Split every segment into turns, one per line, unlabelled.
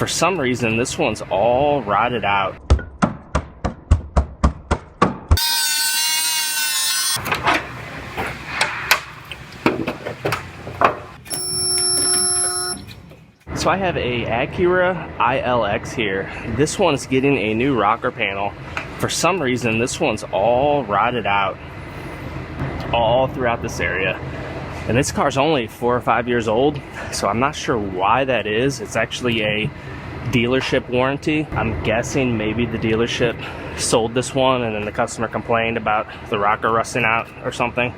For some reason, this one's all rotted out. So I have a Acura ILX here. This one's getting a new rocker panel. For some reason, this one's all rotted out all throughout this area. And this car's only 4 or 5 years old, so I'm not sure why that is. It's actually a dealership warranty. I'm guessing maybe the dealership sold this one and then the customer complained about the rocker rusting out or something,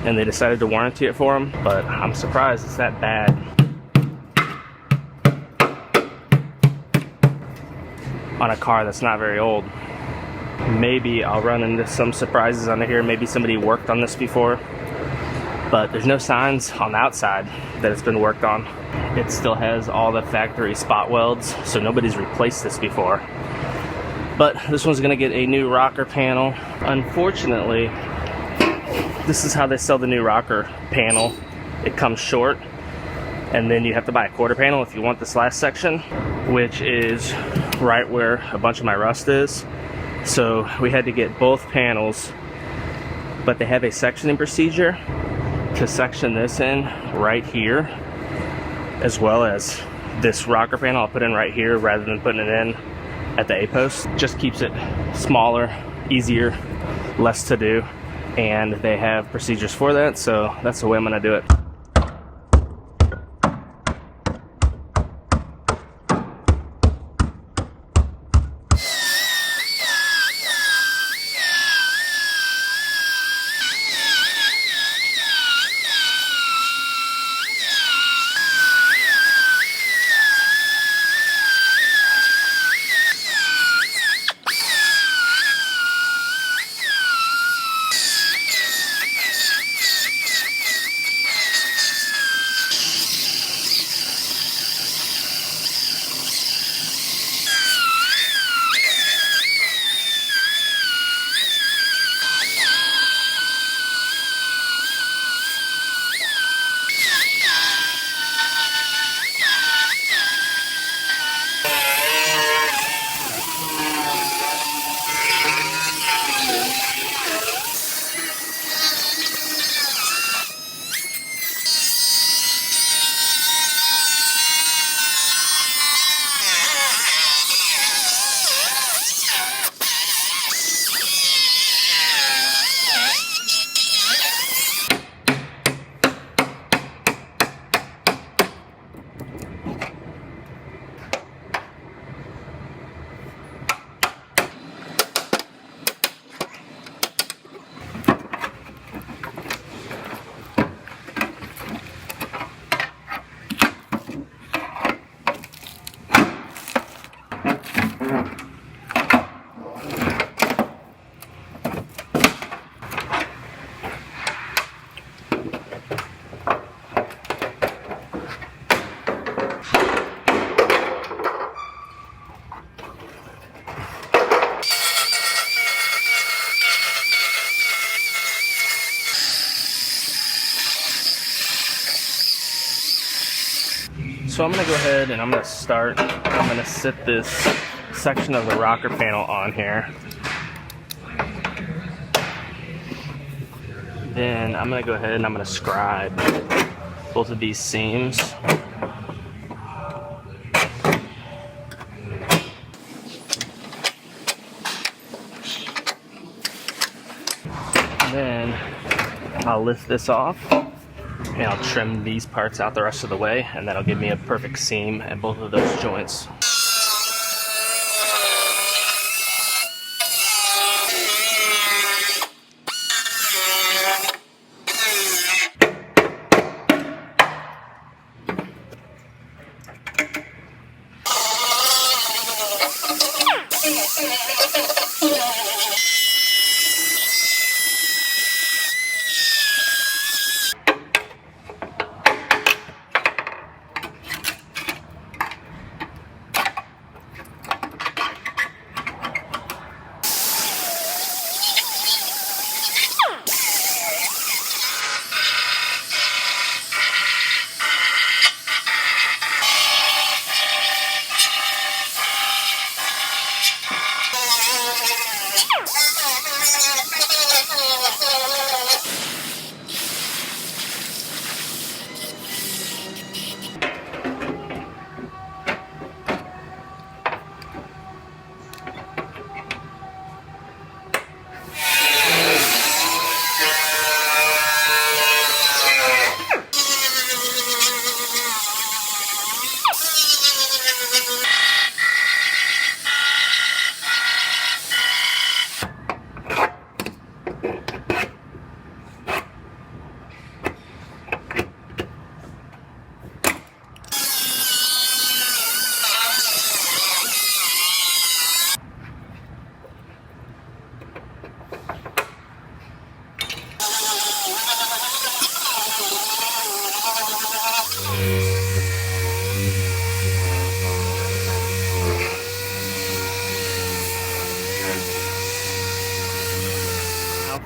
and they decided to warranty it for him. But I'm surprised it's that bad. On a car that's not very old. Maybe I'll run into some surprises under here. Maybe somebody worked on this before, but there's no signs on the outside that it's been worked on. It still has all the factory spot welds, so nobody's replaced this before. But this one's gonna get a new rocker panel. Unfortunately, this is how they sell the new rocker panel. It comes short, and then you have to buy a quarter panel if you want this last section, which is right where a bunch of my rust is. So we had to get both panels, but they have a sectioning procedure to section this in right here, as well as this rocker panel I'll put in right here rather than putting it in at the A-post. Just keeps it smaller, easier, less to do, and they have procedures for that, so that's the way I'm gonna do it. So I'm gonna go ahead and I'm gonna sit this section of the rocker panel on here. Then I'm gonna go ahead and I'm gonna scribe both of these seams. And then I'll lift this off and I'll trim these parts out the rest of the way, and that'll give me a perfect seam at both of those joints.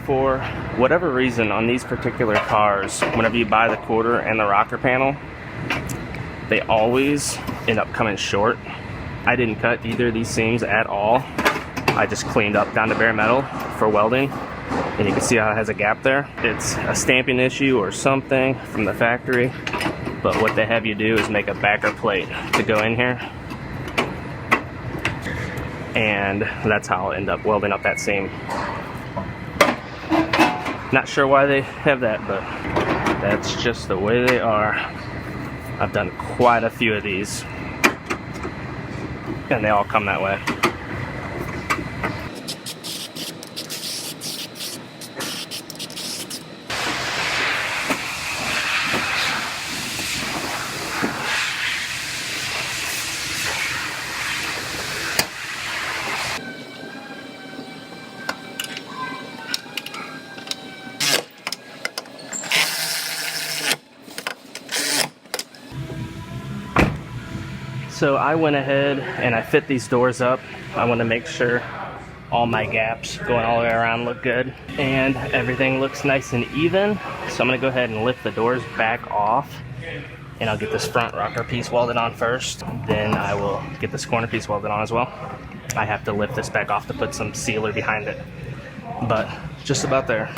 For whatever reason, on these particular cars, whenever you buy the quarter and the rocker panel, they always end up coming short. I didn't cut either of these seams at all. I just cleaned up down to bare metal for welding, and you can see how it has a gap there. It's a stamping issue or something from the factory, but what they have you do is make a backer plate to go in here, and that's how I'll end up welding up that seam. Not sure why they have that, but that's just the way they are. I've done quite a few of these, and they all come that way. So I went ahead and I fit these doors up. I want to make sure all my gaps going all the way around look good and everything looks nice and even. So I'm going to go ahead and lift the doors back off, and I'll get this front rocker piece welded on first. Then I will get this corner piece welded on as well. I have to lift this back off to put some sealer behind it, but just about there.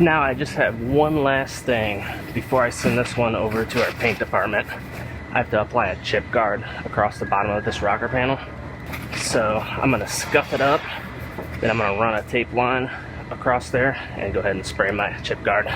Now I just have one last thing before I send this one over to our paint department. I have to apply a chip guard across the bottom of this rocker panel. So I'm going to scuff it up, then I'm going to run a tape line across there and go ahead and spray my chip guard.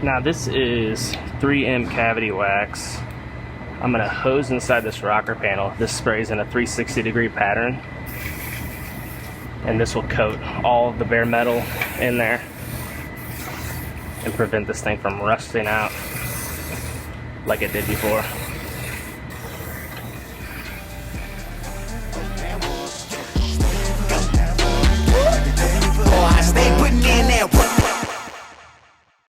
Now this is 3M cavity wax. I'm going to hose inside this rocker panel. This sprays in a 360-degree pattern. And this will coat all of the bare metal in there and prevent this thing from rusting out like it did before.